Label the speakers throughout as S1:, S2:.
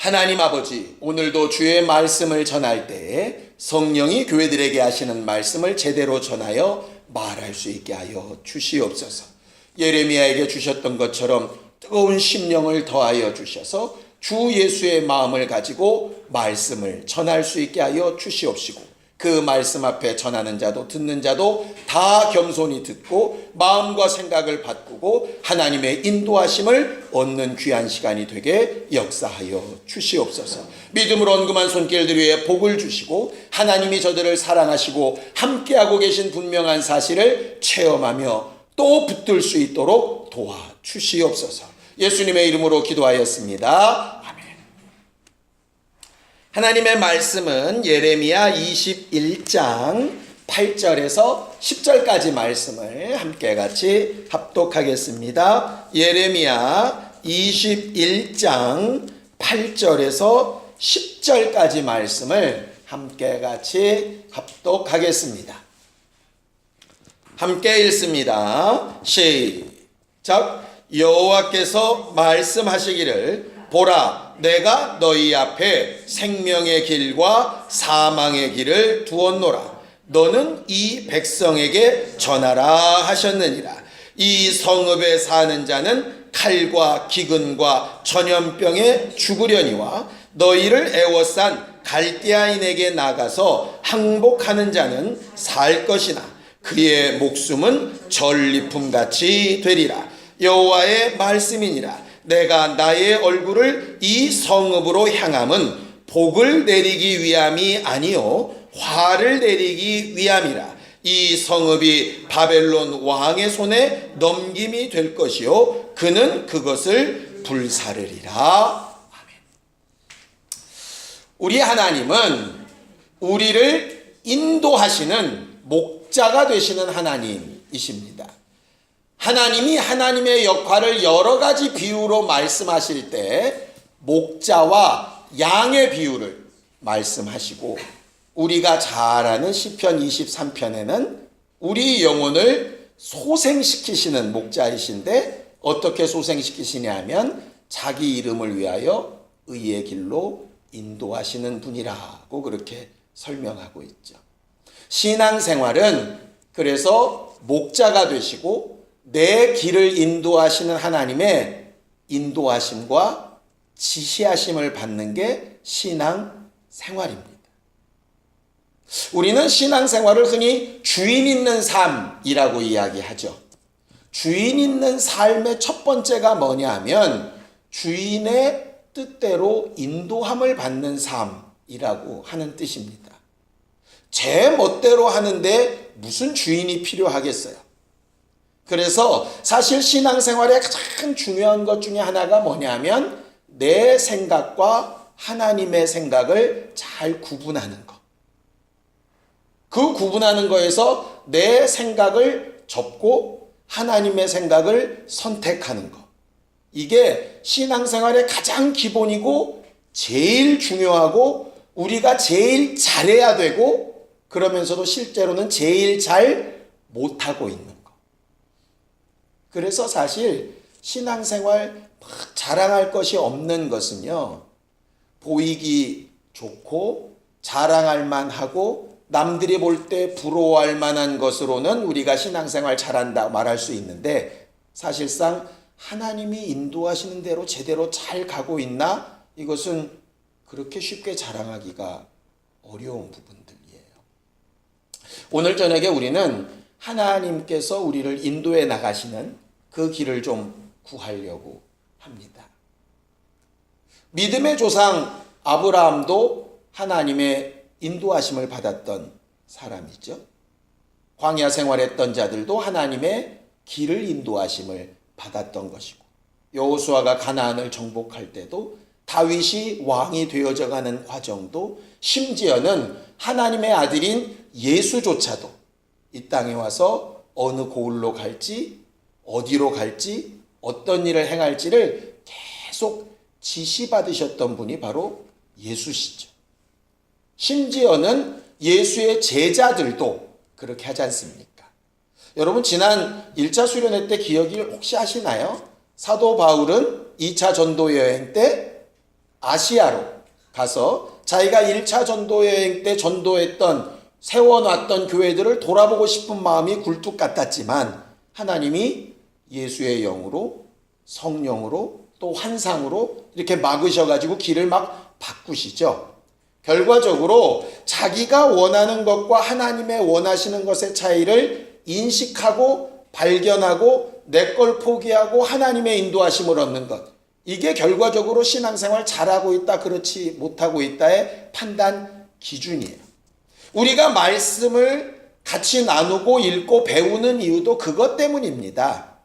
S1: 하나님 아버지, 오늘도 주의 말씀을 전할 때에 성령이 교회들에게 하시는 말씀을 제대로 전하여 말할 수 있게 하여 주시옵소서. 예레미야에게 주셨던 것처럼 뜨거운 심령을 더하여 주셔서 주 예수의 마음을 가지고 말씀을 전할 수 있게 하여 주시옵시고, 그 말씀 앞에 전하는 자도 듣는 자도 다 겸손히 듣고 마음과 생각을 바꾸고 하나님의 인도하심을 얻는 귀한 시간이 되게 역사하여 주시옵소서. 믿음으로 언금한 손길들 위에 복을 주시고 하나님이 저들을 사랑하시고 함께하고 계신 분명한 사실을 체험하며 또 붙들 수 있도록 도와주시옵소서. 예수님의 이름으로 기도하였습니다. 하나님의 말씀은 예레미야 21장 8절에서 10절까지 말씀을 함께 같이 합독하겠습니다. 예레미야 21장 8절에서 10절까지 말씀을 함께 같이 합독하겠습니다. 함께 읽습니다. 시작. 여호와께서 말씀하시기를, 보라, 내가 너희 앞에 생명의 길과 사망의 길을 두었노라. 너는 이 백성에게 전하라 하셨느니라. 이 성읍에 사는 자는 칼과 기근과 전염병에 죽으려니와 너희를 애워싼 갈대아인에게 나가서 항복하는 자는 살 것이나 그의 목숨은 전리품같이 되리라. 여호와의 말씀이니라. 내가 나의 얼굴을 이 성읍으로 향함은 복을 내리기 위함이 아니요 화를 내리기 위함이라. 이 성읍이 바벨론 왕의 손에 넘김이 될 것이요 그는 그것을 불사르리라. 아멘. 우리 하나님은 우리를 인도하시는 목자가 되시는 하나님이십니다. 하나님이 하나님의 역할을 여러 가지 비유로 말씀하실 때 목자와 양의 비유를 말씀하시고, 우리가 잘 아는 시편 23편에는 우리 영혼을 소생시키시는 목자이신데 어떻게 소생시키시냐 하면 자기 이름을 위하여 의의 길로 인도하시는 분이라고 그렇게 설명하고 있죠. 신앙생활은 그래서 목자가 되시고 내 길을 인도하시는 하나님의 인도하심과 지시하심을 받는 게 신앙생활입니다. 우리는 신앙생활을 흔히 주인 있는 삶이라고 이야기하죠. 주인 있는 삶의 첫 번째가 뭐냐 하면 주인의 뜻대로 인도함을 받는 삶이라고 하는 뜻입니다. 제 멋대로 하는데 무슨 주인이 필요하겠어요? 그래서 사실 신앙생활의 가장 중요한 것 중에 하나가 뭐냐면 내 생각과 하나님의 생각을 잘 구분하는 것. 그 구분하는 거에서 내 생각을 접고 하나님의 생각을 선택하는 것. 이게 신앙생활의 가장 기본이고 제일 중요하고 우리가 제일 잘해야 되고 그러면서도 실제로는 제일 잘 못하고 있는 것. 그래서 사실 신앙생활 막 자랑할 것이 없는 것은요, 보이기 좋고 자랑할 만하고 남들이 볼 때 부러워할 만한 것으로는 우리가 신앙생활 잘한다 말할 수 있는데, 사실상 하나님이 인도하시는 대로 제대로 잘 가고 있나? 이것은 그렇게 쉽게 자랑하기가 어려운 부분들이에요. 오늘 저녁에 우리는 하나님께서 우리를 인도해 나가시는 그 길을 좀 구하려고 합니다. 믿음의 조상 아브라함도 하나님의 인도하심을 받았던 사람이죠. 광야 생활했던 자들도 하나님의 길을 인도하심을 받았던 것이고, 여호수아가 가나안을 정복할 때도 다윗이 왕이 되어져 가는 과정도, 심지어는 하나님의 아들인 예수조차도 이 땅에 와서 어느 고을로 갈지 어디로 갈지 어떤 일을 행할지를 계속 지시받으셨던 분이 바로 예수시죠. 심지어는 예수의 제자들도 그렇게 하지 않습니까? 여러분, 지난 1차 수련회 때 기억이 혹시 하시나요? 사도 바울은 2차 전도 여행 때 아시아로 가서 자기가 1차 전도 여행 때 전도했던 세워놨던 교회들을 돌아보고 싶은 마음이 굴뚝 같았지만 하나님이 예수의 영으로 성령으로 또 환상으로 이렇게 막으셔가지고 길을 막 바꾸시죠. 결과적으로 자기가 원하는 것과 하나님의 원하시는 것의 차이를 인식하고 발견하고 내 걸 포기하고 하나님의 인도하심을 얻는 것. 이게 결과적으로 신앙생활 잘하고 있다 그렇지 못하고 있다의 판단 기준이에요. 우리가 말씀을 같이 나누고 읽고 배우는 이유도 그것 때문입니다.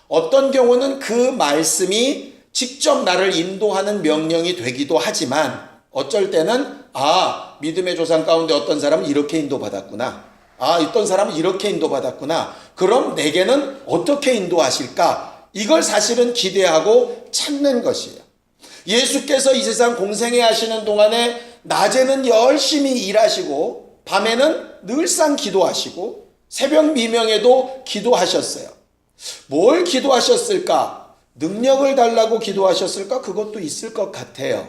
S1: 어떤 경우는 그 말씀이 직접 나를 인도하는 명령이 되기도 하지만 어쩔 때는 믿음의 조상 가운데 어떤 사람은 이렇게 인도받았구나. 어떤 사람은 이렇게 인도받았구나. 그럼 내게는 어떻게 인도하실까? 이걸 사실은 기대하고 찾는 것이에요. 예수께서 이 세상 공생애 하시는 동안에 낮에는 열심히 일하시고 밤에는 늘상 기도하시고 새벽 미명에도 기도하셨어요. 뭘 기도하셨을까? 능력을 달라고 기도하셨을까? 그것도 있을 것 같아요.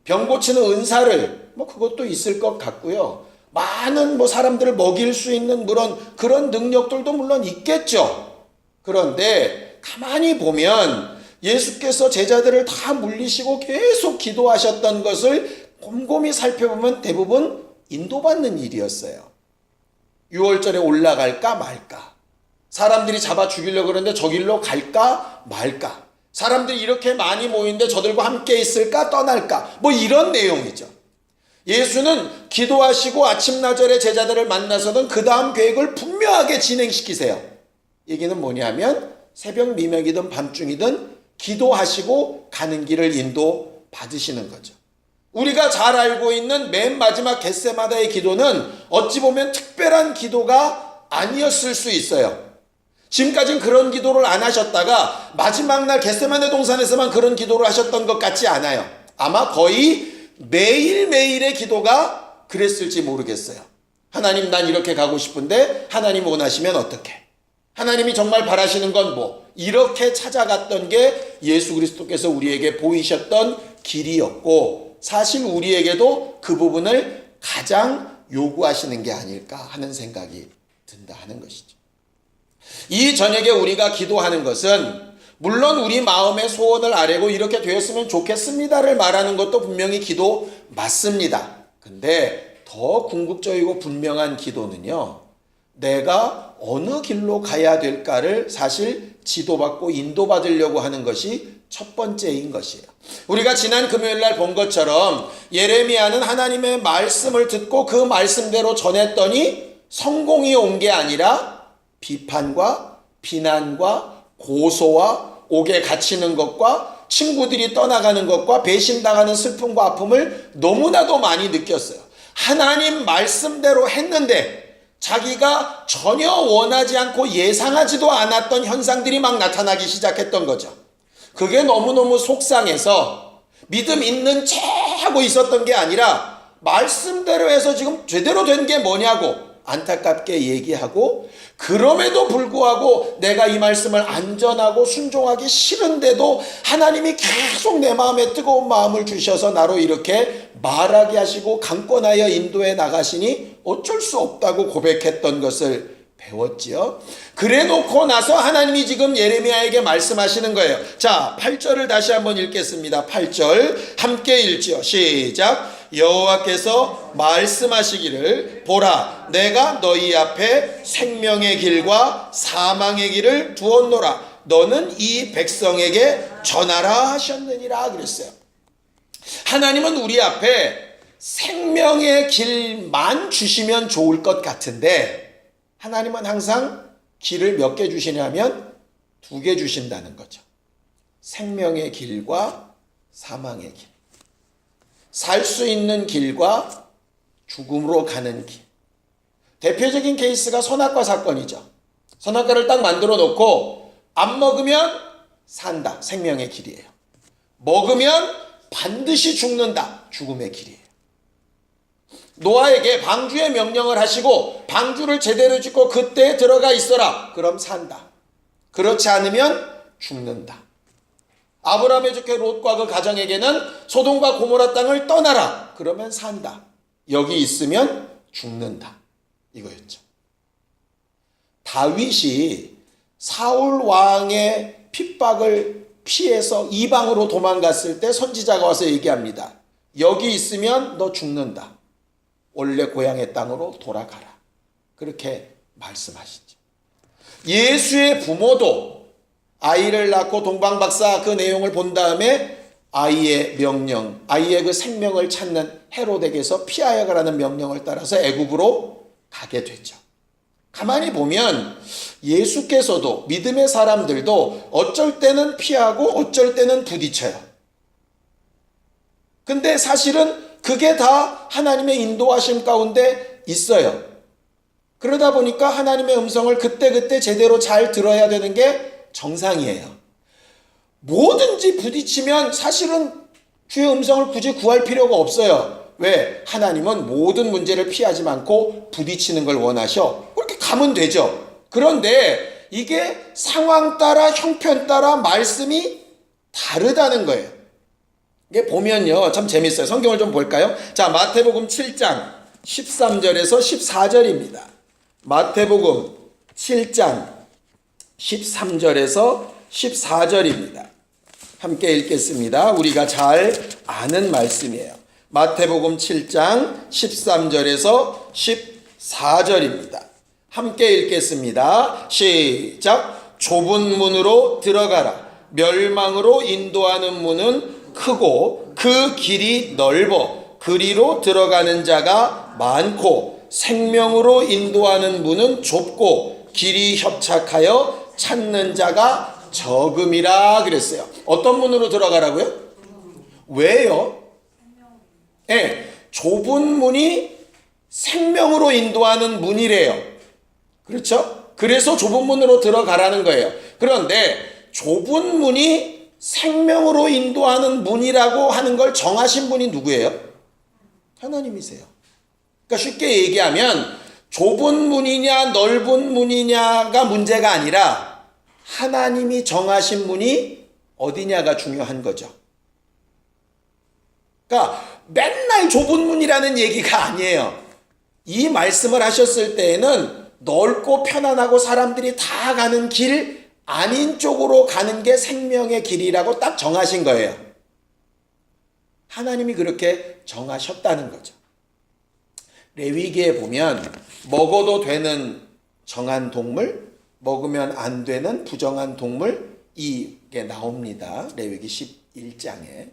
S1: 병 고치는 은사를 그것도 있을 것 같고요. 많은 사람들을 먹일 수 있는 그런 능력들도 물론 있겠죠. 그런데 가만히 보면 예수께서 제자들을 다 물리시고 계속 기도하셨던 것을 곰곰이 살펴보면 대부분 인도받는 일이었어요. 6월절에 올라갈까 말까. 사람들이 잡아 죽이려고 그러는데 저 길로 갈까 말까. 사람들이 이렇게 많이 모이는데 저들과 함께 있을까 떠날까. 이런 내용이죠. 예수는 기도하시고 아침나절에 제자들을 만나서는 그 다음 계획을 분명하게 진행시키세요. 얘기는 뭐냐면 새벽 미명이든 밤중이든 기도하시고 가는 길을 인도받으시는 거죠. 우리가 잘 알고 있는 맨 마지막 겟세마다의 기도는 어찌 보면 특별한 기도가 아니었을 수 있어요. 지금까지는 그런 기도를 안 하셨다가 마지막 날 겟세마네 동산에서만 그런 기도를 하셨던 것 같지 않아요. 아마 거의 매일매일의 기도가 그랬을지 모르겠어요. 하나님, 난 이렇게 가고 싶은데 하나님 원하시면 어떻게? 하나님이 정말 바라시는 건 뭐? 이렇게 찾아갔던 게 예수 그리스도께서 우리에게 보이셨던 길이었고 사실 우리에게도 그 부분을 가장 요구하시는 게 아닐까 하는 생각이 든다 하는 것이죠. 이 저녁에 우리가 기도하는 것은 물론 우리 마음의 소원을 아뢰고 이렇게 되었으면 좋겠습니다를 말하는 것도 분명히 기도 맞습니다. 근데 더 궁극적이고 분명한 기도는요, 내가 어느 길로 가야 될까를 사실 지도받고 인도받으려고 하는 것이 첫 번째인 것이에요. 우리가 지난 금요일 날 본 것처럼 예레미야는 하나님의 말씀을 듣고 그 말씀대로 전했더니 성공이 온 게 아니라 비판과 비난과 고소와 옥에 갇히는 것과 친구들이 떠나가는 것과 배신당하는 슬픔과 아픔을 너무나도 많이 느꼈어요. 하나님 말씀대로 했는데 자기가 전혀 원하지 않고 예상하지도 않았던 현상들이 막 나타나기 시작했던 거죠. 그게 너무너무 속상해서 믿음 있는 체 하고 있었던 게 아니라 말씀대로 해서 지금 제대로 된 게 뭐냐고 안타깝게 얘기하고, 그럼에도 불구하고 내가 이 말씀을 안전하고 순종하기 싫은데도 하나님이 계속 내 마음에 뜨거운 마음을 주셔서 나로 이렇게 말하게 하시고 강권하여 인도해 나가시니 어쩔 수 없다고 고백했던 것을 배웠지요. 그래 놓고 나서 하나님이 지금 예레미야에게 말씀하시는 거예요. 자, 8절을 다시 한번 읽겠습니다. 8절 함께 읽지요. 시작. 여호와께서 말씀하시기를 보라, 내가 너희 앞에 생명의 길과 사망의 길을 두었노라. 너는 이 백성에게 전하라 하셨느니라 그랬어요. 하나님은 우리 앞에 생명의 길만 주시면 좋을 것 같은데 하나님은 항상 길을 몇 개 주시냐면 2개 주신다는 거죠. 생명의 길과 사망의 길. 살 수 있는 길과 죽음으로 가는 길. 대표적인 케이스가 선악과 사건이죠. 선악과를 딱 만들어 놓고 안 먹으면 산다. 생명의 길이에요. 먹으면 반드시 죽는다. 죽음의 길이에요. 노아에게 방주의 명령을 하시고 방주를 제대로 짓고 그때에 들어가 있어라. 그럼 산다. 그렇지 않으면 죽는다. 아브라함의 주께 롯과 그 가정에게는 소돔과 고모라 땅을 떠나라. 그러면 산다. 여기 있으면 죽는다. 이거였죠. 다윗이 사울 왕의 핍박을 피해서 이방으로 도망갔을 때 선지자가 와서 얘기합니다. 여기 있으면 너 죽는다. 원래 고향의 땅으로 돌아가라. 그렇게 말씀하시죠. 예수의 부모도 아이를 낳고 동방박사 그 내용을 본 다음에 아이의 명령, 아이의 그 생명을 찾는 헤롯에게서 피하여 가라는 명령을 따라서 애굽으로 가게 되죠. 가만히 보면 예수께서도 믿음의 사람들도 어쩔 때는 피하고 어쩔 때는 부딪혀요. 근데 사실은 그게 다 하나님의 인도하심 가운데 있어요. 그러다 보니까 하나님의 음성을 그때그때 제대로 잘 들어야 되는 게 정상이에요. 뭐든지 부딪히면 사실은 주의 음성을 굳이 구할 필요가 없어요. 왜? 하나님은 모든 문제를 피하지 않고 부딪히는 걸 원하셔. 그렇게 가면 되죠. 그런데 이게 상황 따라 형편 따라 말씀이 다르다는 거예요. 이게 보면요 참 재밌어요. 성경을 좀 볼까요? 자, 마태복음 7장 13절에서 14절입니다. 마태복음 7장 13절에서 14절입니다. 함께 읽겠습니다. 우리가 잘 아는 말씀이에요. 마태복음 7장 13절에서 14절입니다. 함께 읽겠습니다. 시작. 좁은 문으로 들어가라. 멸망으로 인도하는 문은 크고 그 길이 넓어 그리로 들어가는 자가 많고 생명으로 인도하는 문은 좁고 길이 협착하여 찾는 자가 적음이라 그랬어요. 어떤 문으로 들어가라고요? 왜요? 네, 좁은 문이 생명으로 인도하는 문이래요. 그렇죠? 그래서 좁은 문으로 들어가라는 거예요. 그런데 좁은 문이 생명으로 인도하는 문이라고 하는 걸 정하신 분이 누구예요? 하나님이세요. 그러니까 쉽게 얘기하면 좁은 문이냐 넓은 문이냐가 문제가 아니라 하나님이 정하신 문이 어디냐가 중요한 거죠. 그러니까 맨날 좁은 문이라는 얘기가 아니에요. 이 말씀을 하셨을 때에는 넓고 편안하고 사람들이 다 가는 길 아닌 쪽으로 가는 게 생명의 길이라고 딱 정하신 거예요. 하나님이 그렇게 정하셨다는 거죠. 레위기에 보면 먹어도 되는 정한 동물, 먹으면 안 되는 부정한 동물 이게 나옵니다. 레위기 11장에.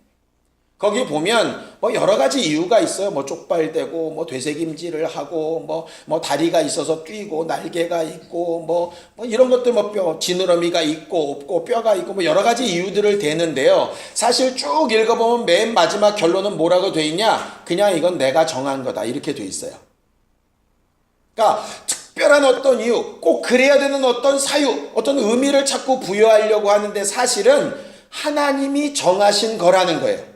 S1: 거기 보면 뭐 여러 가지 이유가 있어요. 뭐 쪽발되고 뭐 되새김질을 하고 뭐 다리가 있어서 뛰고 날개가 있고 뭐 이런 것들 뭐 뼈 지느러미가 있고 없고 뼈가 있고 뭐 여러 가지 이유들을 대는데요. 사실 쭉 읽어보면 맨 마지막 결론은 뭐라고 돼 있냐? 그냥 이건 내가 정한 거다 이렇게 돼 있어요. 그러니까 특별한 어떤 이유, 꼭 그래야 되는 어떤 사유, 어떤 의미를 자꾸 부여하려고 하는데 사실은 하나님이 정하신 거라는 거예요.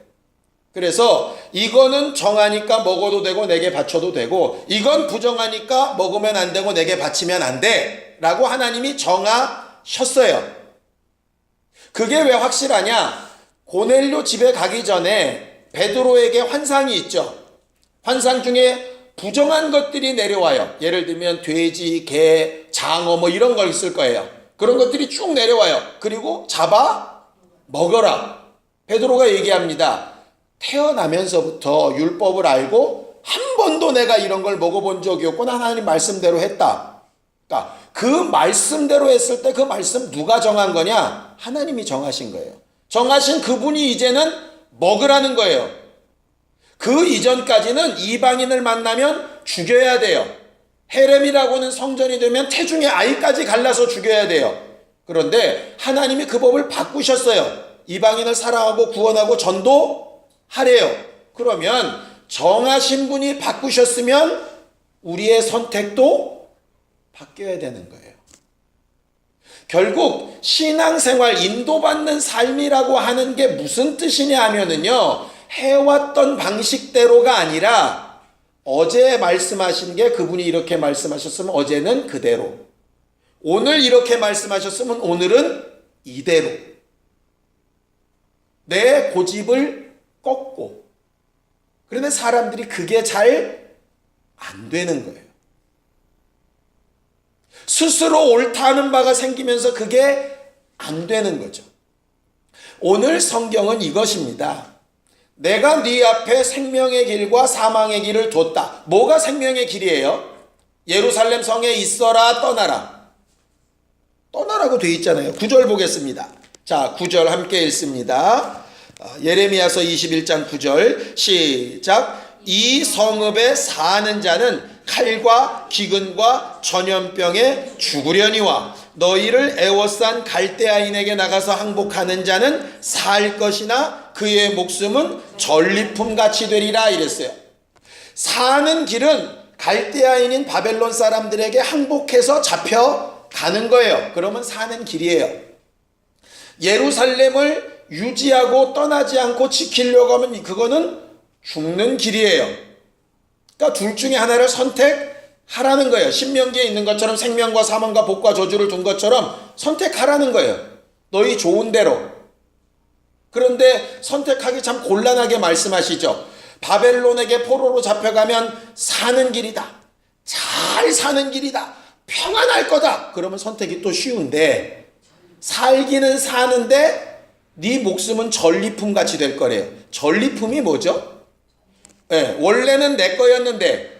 S1: 그래서 이거는 정하니까 먹어도 되고 내게 바쳐도 되고 이건 부정하니까 먹으면 안 되고 내게 바치면 안 돼 라고 하나님이 정하셨어요. 그게 왜 확실하냐? 고넬료 집에 가기 전에 베드로에게 환상이 있죠. 환상 중에 부정한 것들이 내려와요. 예를 들면 돼지, 개, 장어 뭐 이런 거 있을 거예요. 그런 것들이 쭉 내려와요. 그리고 잡아 먹어라. 베드로가 얘기합니다. 태어나면서부터 율법을 알고 한 번도 내가 이런 걸 먹어본 적이 없고 하나님 말씀대로 했다. 그러니까 그 말씀대로 했을 때 그 말씀 누가 정한 거냐? 하나님이 정하신 거예요. 정하신 그분이 이제는 먹으라는 거예요. 그 이전까지는 이방인을 만나면 죽여야 돼요. 헤렘이라고는 성전이 되면 태중의 아이까지 갈라서 죽여야 돼요. 그런데 하나님이 그 법을 바꾸셨어요. 이방인을 사랑하고 구원하고 전도하래요. 그러면 정하신 분이 바꾸셨으면 우리의 선택도 바뀌어야 되는 거예요. 결국 신앙생활 인도받는 삶이라고 하는 게 무슨 뜻이냐 하면은요, 해왔던 방식대로가 아니라 어제 말씀하신 게 그분이 이렇게 말씀하셨으면 어제는 그대로, 오늘 이렇게 말씀하셨으면 오늘은 이대로. 내 고집을 꺾고. 그런데 사람들이 그게 잘 안 되는 거예요. 스스로 옳다 하는 바가 생기면서 그게 안 되는 거죠. 오늘 성경은 이것입니다. 내가 네 앞에 생명의 길과 사망의 길을 뒀다. 뭐가 생명의 길이에요? 예루살렘 성에 있어라 떠나라. 떠나라고 되어 있잖아요. 9절 보겠습니다. 자, 9절 함께 읽습니다. 예레미야서 21장 9절 시작. 이 성읍에 사는 자는 칼과 기근과 전염병에 죽으려니와 너희를 애워싼 갈대아인에게 나가서 항복하는 자는 살 것이나 그의 목숨은 전리품같이 되리라 이랬어요. 사는 길은 갈대아인인 바벨론 사람들에게 항복해서 잡혀가는 거예요. 그러면 사는 길이에요. 예루살렘을 유지하고 떠나지 않고 지키려고 하면 그거는 죽는 길이에요. 그러니까 둘 중에 하나를 선택하라는 거예요. 신명기에 있는 것처럼 생명과 사망과 복과 저주를 둔 것처럼 선택하라는 거예요. 너희 좋은 대로. 그런데 선택하기 참 곤란하게 말씀하시죠. 바벨론에게 포로로 잡혀가면 사는 길이다. 잘 사는 길이다. 평안할 거다. 그러면 선택이 또 쉬운데 살기는 사는데 네 목숨은 전리품 같이 될 거래요. 전리품이 뭐죠? 네, 원래는 내 거였는데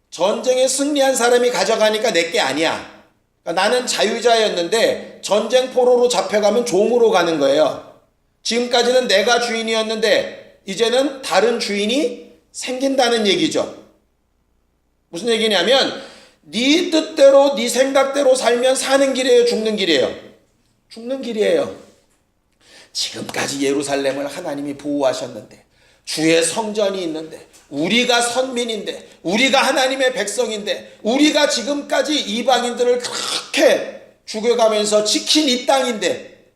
S1: 전쟁에 승리한 사람이 가져가니까 내 게 아니야. 그러니까 나는 자유자였는데 전쟁 포로로 잡혀가면 종으로 가는 거예요. 지금까지는 내가 주인이었는데 이제는 다른 주인이 생긴다는 얘기죠. 무슨 얘기냐면 네 뜻대로 네 생각대로 살면 사는 길이에요, 죽는 길이에요? 죽는 길이에요. 지금까지 예루살렘을 하나님이 보호하셨는데 주의 성전이 있는데 우리가 선민인데 우리가 하나님의 백성인데 우리가 지금까지 이방인들을 그렇게 죽여가면서 지킨 이 땅인데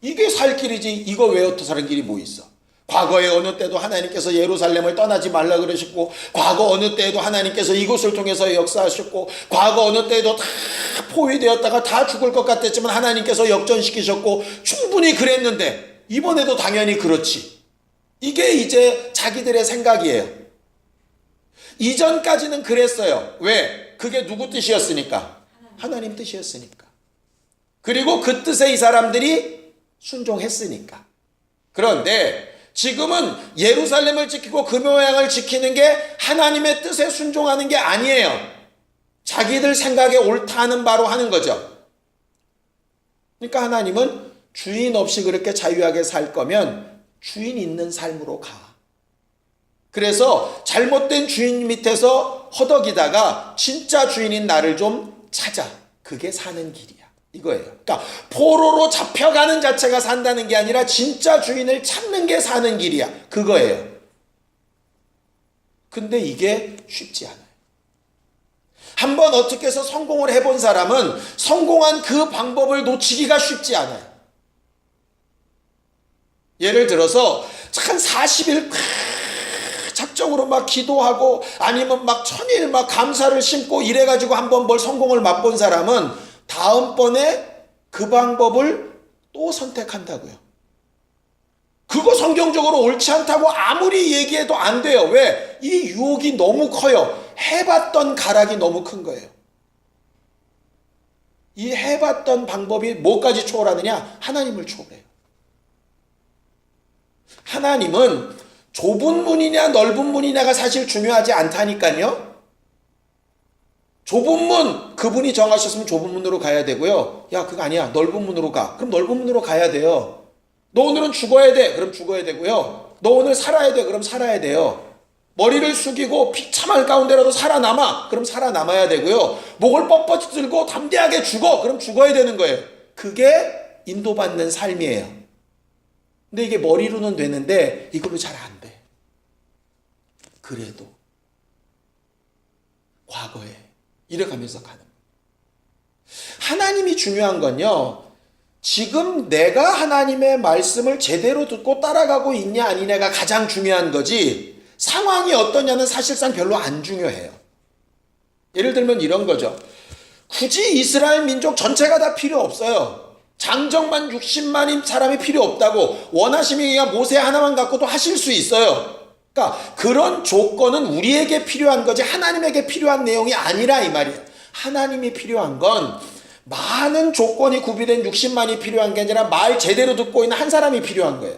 S1: 이게 살 길이지 이거 외에 사는 길이 뭐 있어? 과거에 어느 때도 하나님께서 예루살렘을 떠나지 말라 그러셨고 과거 어느 때에도 하나님께서 이곳을 통해서 역사하셨고 과거 어느 때에도 다 포위되었다가 다 죽을 것 같았지만 하나님께서 역전시키셨고 충분히 그랬는데 이번에도 당연히 그렇지. 이게 이제 자기들의 생각이에요. 이전까지는 그랬어요. 왜? 그게 누구 뜻이었으니까? 하나님 뜻이었으니까. 그리고 그 뜻에 이 사람들이 순종했으니까. 그런데 지금은 예루살렘을 지키고 그 모양을 지키는 게 하나님의 뜻에 순종하는 게 아니에요. 자기들 생각에 옳다 하는 바로 하는 거죠. 그러니까 하나님은 주인 없이 그렇게 자유하게 살 거면 주인 있는 삶으로 가. 그래서 잘못된 주인 밑에서 허덕이다가 진짜 주인인 나를 좀 찾아. 그게 사는 길이야. 이거예요. 그러니까 포로로 잡혀가는 자체가 산다는 게 아니라 진짜 주인을 찾는 게 사는 길이야. 그거예요. 근데 이게 쉽지 않아요. 한번 어떻게 해서 성공을 해본 사람은 성공한 그 방법을 놓치기가 쉽지 않아요. 예를 들어서 한 40일 작정으로 막 기도하고 아니면 막 1000일 막 감사를 심고 이래가지고 한번 뭘 성공을 맛본 사람은 다음번에 그 방법을 또 선택한다고요. 그거 성경적으로 옳지 않다고 아무리 얘기해도 안 돼요. 왜? 이 유혹이 너무 커요. 해봤던 가락이 너무 큰 거예요. 이 해봤던 방법이 뭐까지 초월하느냐? 하나님을 초월해요. 하나님은 좁은 문이냐 넓은 문이냐가 사실 중요하지 않다니까요. 좁은 문, 그분이 정하셨으면 좁은 문으로 가야 되고요. 야, 그거 아니야. 넓은 문으로 가. 그럼 넓은 문으로 가야 돼요. 너 오늘은 죽어야 돼. 그럼 죽어야 되고요. 너 오늘 살아야 돼. 그럼 살아야 돼요. 머리를 숙이고 비참할 가운데라도 살아남아. 그럼 살아남아야 되고요. 목을 뻣뻣이 들고 담대하게 죽어. 그럼 죽어야 되는 거예요. 그게 인도받는 삶이에요. 근데 이게 머리로는 되는데 이걸로 잘 안 돼. 그래도 과거에 이래가면서 가는 거예요. 하나님이 중요한 건요. 지금 내가 하나님의 말씀을 제대로 듣고 따라가고 있냐 아니냐가 가장 중요한 거지 상황이 어떠냐는 사실상 별로 안 중요해요. 예를 들면 이런 거죠. 굳이 이스라엘 민족 전체가 다 필요 없어요. 장정만 60만인 사람이 필요 없다고, 원하시면 그냥 모세 하나만 갖고도 하실 수 있어요. 그러니까 그런 조건은 우리에게 필요한 거지 하나님에게 필요한 내용이 아니라 이 말이에요. 하나님이 필요한 건 많은 조건이 구비된 60만이 필요한 게 아니라 말 제대로 듣고 있는 한 사람이 필요한 거예요.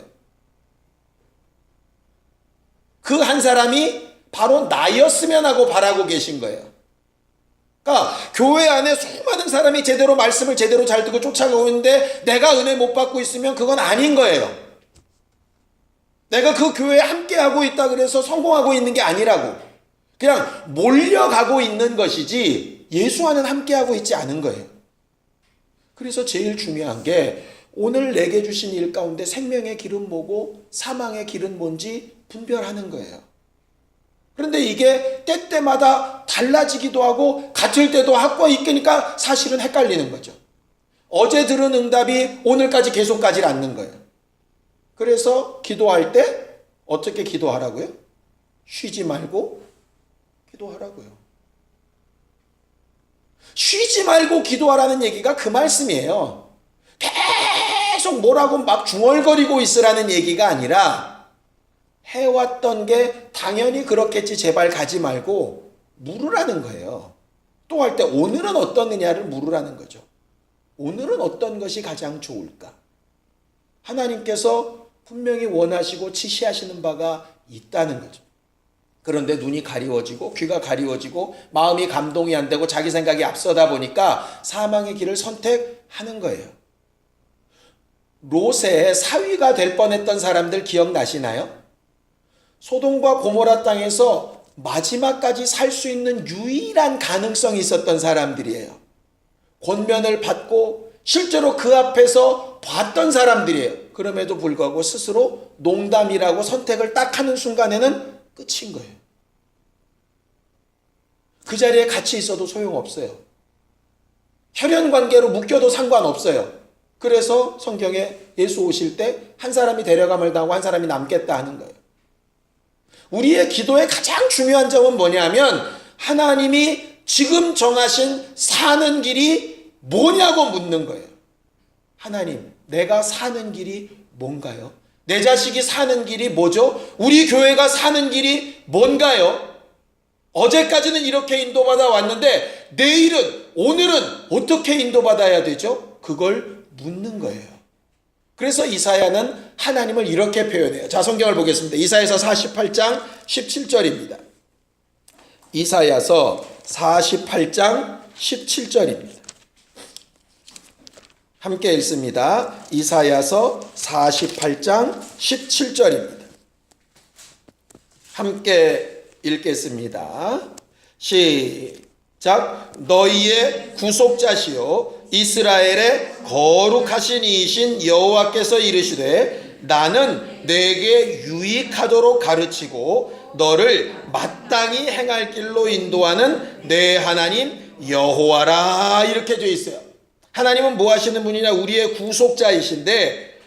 S1: 그 한 사람이 바로 나였으면 하고 바라고 계신 거예요. 그러니까 교회 안에 수많은 사람이 제대로 말씀을 제대로 잘 듣고 쫓아가고 있는데 내가 은혜 못 받고 있으면 그건 아닌 거예요. 내가 그 교회에 함께하고 있다 그래서 성공하고 있는 게 아니라고. 그냥 몰려가고 있는 것이지 예수와는 함께하고 있지 않은 거예요. 그래서 제일 중요한 게 오늘 내게 주신 일 가운데 생명의 길은 뭐고 사망의 길은 뭔지 분별하는 거예요. 그런데 이게 때때마다 달라지기도 하고 같을 때도 학과 있으니까 사실은 헷갈리는 거죠. 어제 들은 응답이 오늘까지 계속 가지 않는 거예요. 그래서 기도할 때 어떻게 기도하라고요? 쉬지 말고 기도하라고요. 쉬지 말고 기도하라는 얘기가 그 말씀이에요. 계속 뭐라고 막 중얼거리고 있으라는 얘기가 아니라 해왔던 게 당연히 그렇겠지 제발 가지 말고 물으라는 거예요. 또 할 때 오늘은 어떻느냐를 물으라는 거죠. 오늘은 어떤 것이 가장 좋을까? 하나님께서 분명히 원하시고 지시하시는 바가 있다는 거죠. 그런데 눈이 가리워지고 귀가 가리워지고 마음이 감동이 안 되고 자기 생각이 앞서다 보니까 사망의 길을 선택하는 거예요. 롯의 사위가 될 뻔했던 사람들 기억나시나요? 소돔과 고모라 땅에서 마지막까지 살 수 있는 유일한 가능성이 있었던 사람들이에요. 권면을 받고 실제로 그 앞에서 봤던 사람들이에요. 그럼에도 불구하고 스스로 농담이라고 선택을 딱 하는 순간에는 끝인 거예요. 그 자리에 같이 있어도 소용없어요. 혈연관계로 묶여도 상관없어요. 그래서 성경에 예수 오실 때 한 사람이 데려감을 당하고 한 사람이 남겠다 하는 거예요. 우리의 기도의 가장 중요한 점은 뭐냐면 하나님이 지금 정하신 사는 길이 뭐냐고 묻는 거예요. 하나님, 내가 사는 길이 뭔가요? 내 자식이 사는 길이 뭐죠? 우리 교회가 사는 길이 뭔가요? 어제까지는 이렇게 인도받아 왔는데 내일은, 오늘은 어떻게 인도받아야 되죠? 그걸 묻는 거예요. 그래서 이사야는 하나님을 이렇게 표현해요. 자, 성경을 보겠습니다. 이사야서 48장 17절입니다. 이사야서 48장 17절입니다. 함께 읽습니다. 이사야서 48장 17절입니다. 함께 읽겠습니다. 시작. 너희의 구속자시요 이스라엘의 거룩하신 이이신 여호와께서 이르시되 나는 내게 유익하도록 가르치고 너를 마땅히 행할 길로 인도하는 내 하나님 여호와라. 이렇게 되어 있어요. 하나님은 뭐 하시는 분이냐? 우리의 구속자이신데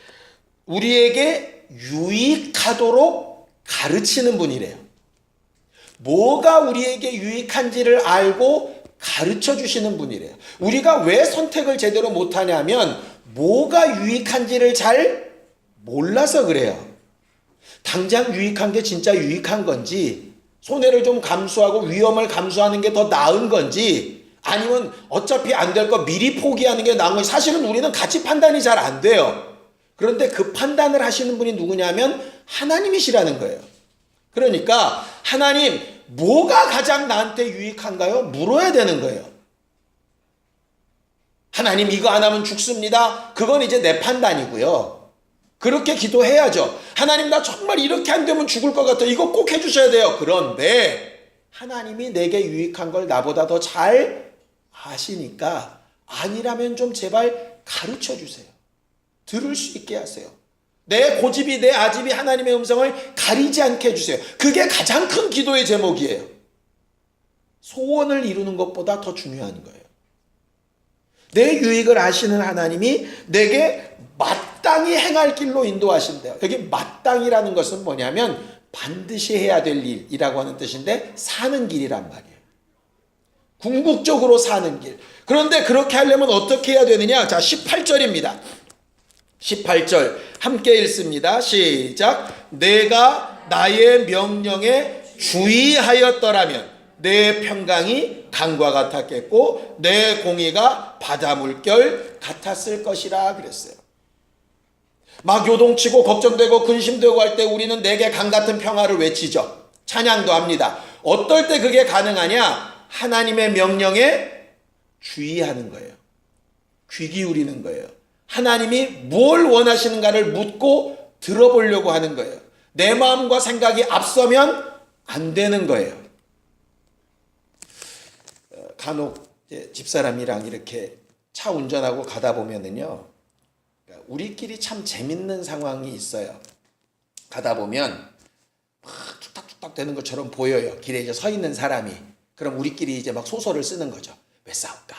S1: 우리에게 유익하도록 가르치는 분이래요. 뭐가 우리에게 유익한지를 알고 가르쳐 주시는 분이래요. 우리가 왜 선택을 제대로 못하냐면 뭐가 유익한지를 잘 몰라서 그래요. 당장 유익한 게 진짜 유익한 건지, 손해를 좀 감수하고 위험을 감수하는 게 더 나은 건지, 아니면 어차피 안 될 거 미리 포기하는 게 나은 건지, 사실은 우리는 같이 판단이 잘 안 돼요. 그런데 그 판단을 하시는 분이 누구냐면 하나님이시라는 거예요. 그러니까 하나님, 뭐가 가장 나한테 유익한가요? 물어야 되는 거예요. 하나님, 이거 안 하면 죽습니다. 그건 이제 내 판단이고요. 그렇게 기도해야죠. 하나님, 나 정말 이렇게 안 되면 죽을 것 같아요. 이거 꼭 해주셔야 돼요. 그런데 하나님이 내게 유익한 걸 나보다 더 잘 아시니까 아니라면 좀 제발 가르쳐 주세요. 들을 수 있게 하세요. 내 고집이 내 아집이 하나님의 음성을 가리지 않게 해주세요. 그게 가장 큰 기도의 제목이에요. 소원을 이루는 것보다 더 중요한 거예요. 내 유익을 아시는 하나님이 내게 마땅히 행할 길로 인도하신대요. 여기 마땅이라는 것은 뭐냐면 반드시 해야 될 일이라고 하는 뜻인데 사는 길이란 말이에요. 궁극적으로 사는 길. 그런데 그렇게 하려면 어떻게 해야 되느냐? 자, 18절입니다. 18절 함께 읽습니다. 시작. 내가 나의 명령에 주의하였더라면 내 평강이 강과 같았겠고 내 공의가 바다 물결 같았을 것이라 그랬어요. 막 요동치고 걱정되고 근심되고 할 때 우리는 내게 강 같은 평화를 외치죠. 찬양도 합니다. 어떨 때 그게 가능하냐? 하나님의 명령에 주의하는 거예요. 귀 기울이는 거예요. 하나님이 뭘 원하시는가를 묻고 들어보려고 하는 거예요. 내 마음과 생각이 앞서면 안 되는 거예요. 간혹 집사람이랑 이렇게 차 운전하고 가다 보면은요, 우리끼리 참 재밌는 상황이 있어요. 가다 보면 막 툭탁툭탁 되는 것처럼 보여요. 길에 이제 서 있는 사람이. 그럼 우리끼리 이제 막 소설을 쓰는 거죠. 왜 싸울까?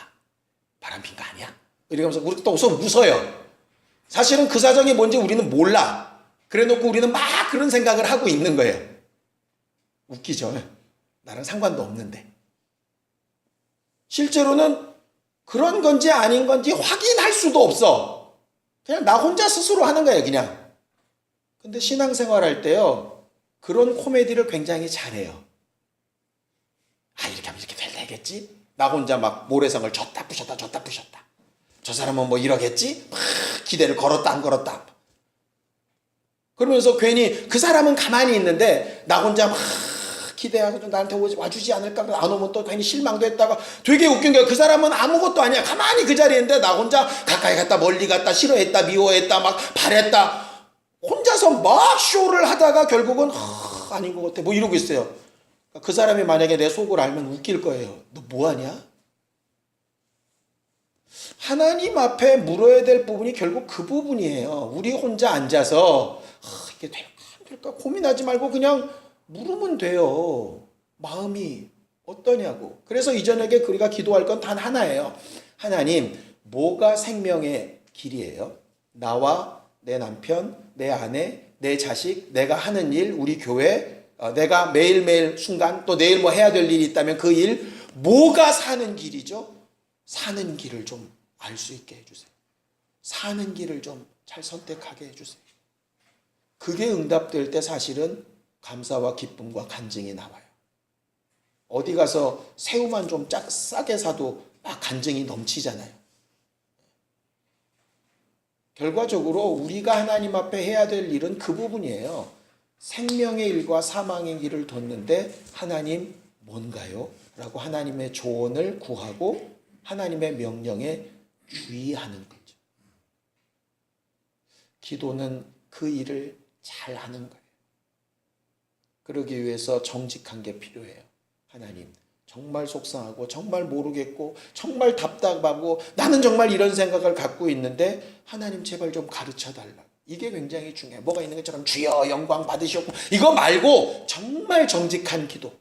S1: 바람핀 거 아니야? 이러면서 우리 또 웃어요. 사실은 그 사정이 뭔지 우리는 몰라. 그래 놓고 우리는 막 그런 생각을 하고 있는 거예요. 웃기죠? 나랑 상관도 없는데. 실제로는 그런 건지 아닌 건지 확인할 수도 없어. 그냥 나 혼자 스스로 하는 거예요, 그냥. 근데 신앙생활 할 때요, 그런 코미디를 굉장히 잘해요. 아, 이렇게 하면 이렇게 되겠지? 나 혼자 막 모래성을 줬다 부셨다 저 사람은 뭐 이러겠지? 막 기대를 걸었다 안 걸었다. 그러면서 괜히 그 사람은 가만히 있는데 나 혼자 막 기대하고 나한테 와주지 않을까, 안 오면 또 괜히 실망도 했다가. 되게 웃긴 게 그 사람은 아무것도 아니야. 가만히 그 자리에 있는데 나 혼자 가까이 갔다 멀리 갔다 싫어했다 미워했다 막 바랬다 혼자서 막 쇼를 하다가 결국은 아닌 것 같아 뭐 이러고 있어요. 그 사람이 만약에 내 속을 알면 웃길 거예요. 너 뭐하냐? 하나님 앞에 물어야 될 부분이 결국 그 부분이에요. 우리 혼자 앉아서 이게 될까 안 될까 고민하지 말고 그냥 물으면 돼요. 마음이 어떠냐고. 그래서 이전에게 우리가 기도할 건 단 하나예요. 하나님, 뭐가 생명의 길이에요? 나와 내 남편, 내 아내, 내 자식, 내가 하는 일, 우리 교회, 내가 매일매일 순간 또 내일 뭐 해야 될 일이 있다면 그 일, 뭐가 사는 길이죠? 사는 길을 좀 알 수 있게 해주세요. 사는 길을 좀 잘 선택하게 해주세요. 그게 응답될 때 사실은 감사와 기쁨과 간증이 나와요. 어디 가서 새우만 좀 싸게 사도 막 간증이 넘치잖아요. 결과적으로 우리가 하나님 앞에 해야 될 일은 그 부분이에요. 생명의 일과 사망의 길을 뒀는데 하나님 뭔가요? 라고 하나님의 조언을 구하고 하나님의 명령에 주의하는 거죠. 기도는 그 일을 잘 하는 거예요. 그러기 위해서 정직한 게 필요해요. 하나님, 정말 속상하고 정말 모르겠고 정말 답답하고 나는 정말 이런 생각을 갖고 있는데 하나님 제발 좀 가르쳐달라. 이게 굉장히 중요해요. 뭐가 있는 것처럼 주여 영광 받으시옵고 이거 말고 정말 정직한 기도,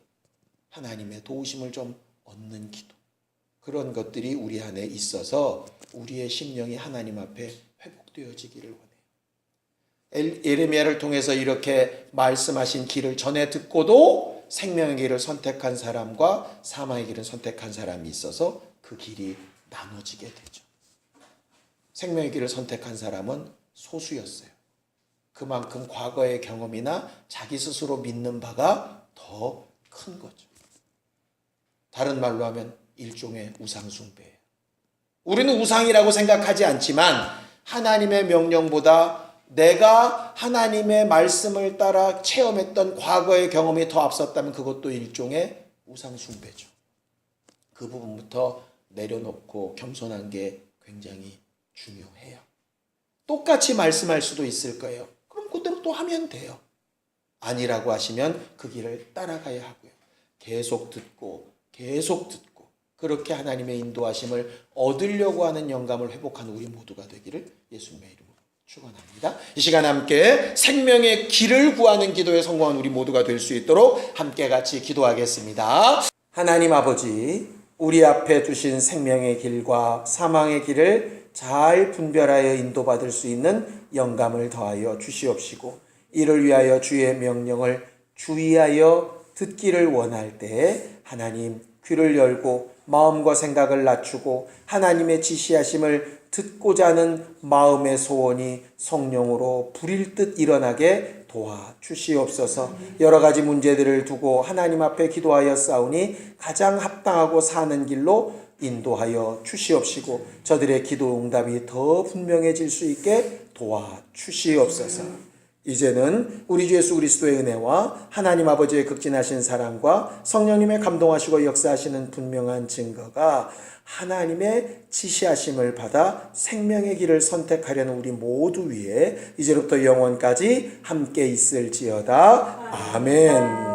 S1: 하나님의 도우심을 좀 얻는 기도, 그런 것들이 우리 안에 있어서 우리의 심령이 하나님 앞에 회복되어지기를 원해요. 예레미야를 통해서 이렇게 말씀하신 길을 전해 듣고도 생명의 길을 선택한 사람과 사망의 길을 선택한 사람이 있어서 그 길이 나눠지게 되죠. 생명의 길을 선택한 사람은 소수였어요. 그만큼 과거의 경험이나 자기 스스로 믿는 바가 더 큰 거죠. 다른 말로 하면 일종의 우상숭배예요. 우리는 우상이라고 생각하지 않지만 하나님의 명령보다 내가 하나님의 말씀을 따라 체험했던 과거의 경험이 더 앞섰다면 그것도 일종의 우상숭배죠. 그 부분부터 내려놓고 겸손한 게 굉장히 중요해요. 똑같이 말씀할 수도 있을 거예요. 그럼 그대로 또 하면 돼요. 아니라고 하시면 그 길을 따라가야 하고요. 계속 듣고 그렇게 하나님의 인도하심을 얻으려고 하는 영감을 회복하는 우리 모두가 되기를 예수님의 이름으로 축원합니다. 이 시간 함께 생명의 길을 구하는 기도에 성공한 우리 모두가 될 수 있도록 함께 같이 기도하겠습니다. 하나님 아버지, 우리 앞에 두신 생명의 길과 사망의 길을 잘 분별하여 인도받을 수 있는 영감을 더하여 주시옵시고 이를 위하여 주의 명령을 주의하여 듣기를 원할 때 하나님 귀를 열고 마음과 생각을 낮추고 하나님의 지시하심을 듣고자 하는 마음의 소원이 성령으로 불일 듯 일어나게 도와주시옵소서. 여러 가지 문제들을 두고 하나님 앞에 기도하여 싸우니 가장 합당하고 사는 길로 인도하여 주시옵시고 저들의 기도 응답이 더 분명해질 수 있게 도와주시옵소서. 이제는 우리 주 예수 그리스도의 은혜와 하나님 아버지의 극진하신 사랑과 성령님의 감동하시고 역사하시는 분명한 증거가 하나님의 지시하심을 받아 생명의 길을 선택하려는 우리 모두 위에 이제부터 영원까지 함께 있을지어다. 아멘.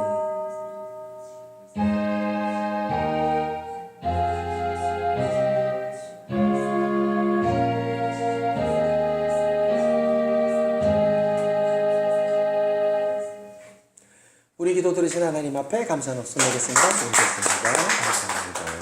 S1: 우리 기도 들으신 하나님 앞에 감사 넋을 내겠습니다. 감사합니다.